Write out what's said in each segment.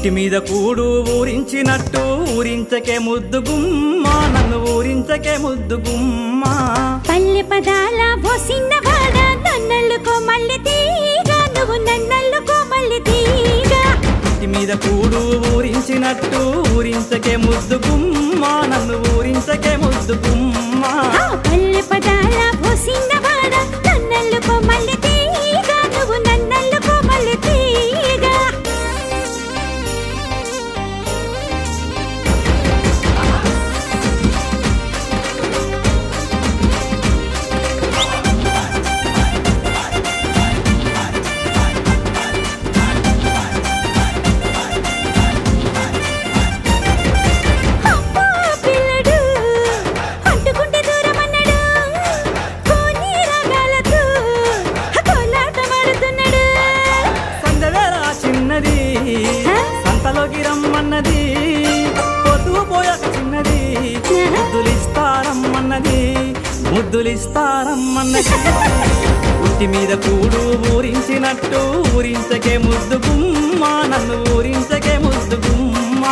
ఉట్టి మీద కూడు ఊరించినట్టు ఊరించకే ముద్దు గుమ్మ నన్ను ఊరించకే ముద్దు గుమ్మ పల్లె పదాల పోసిన్నవాడ నన్నల్లుకో మల్లె తీగ నువ్వు నన్నల్లుకో మల్లె తీగ ఉట్టి మీద కూడు ఊరించినట్టు ఊరించకే ముద్దు గుమ్మ నన్ను ఊరించకే ముద్దు గుమ్మ పల్లె పదాల పోసిన్నవాడ నన్నల్లుకో మల్లె తీగ నువ్వు నన్నల్లుకో మల్లె తీగ సంతలోకి రమ్మన్నది పొద్దు పోయాక చిన్నది ముద్దులిస్తారమ్మన్నది ఉట్టి మీద కూడు ఊరించినట్టు ఊరించకే ముద్దు గుమ్మ నన్ను ఊరించకే ముద్దు గుమ్మ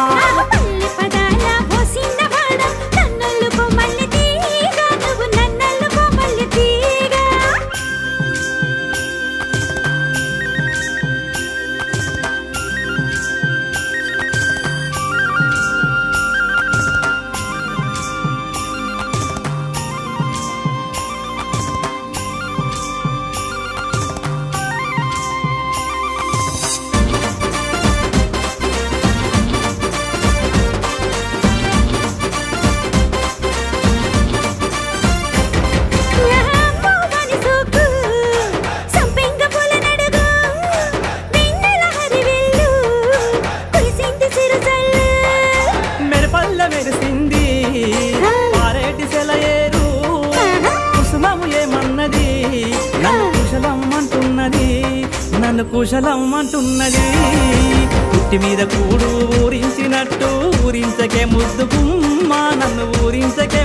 మెరిసింది పారేటి సెలయేరు కుసుమము ఏమన్నది నన్ను కుశలం అంటున్నది ఉట్టి మీద కూడు ఊరించినట్టు ఊరించకే ముద్దు గుమ్మ నన్ను ఊరించకే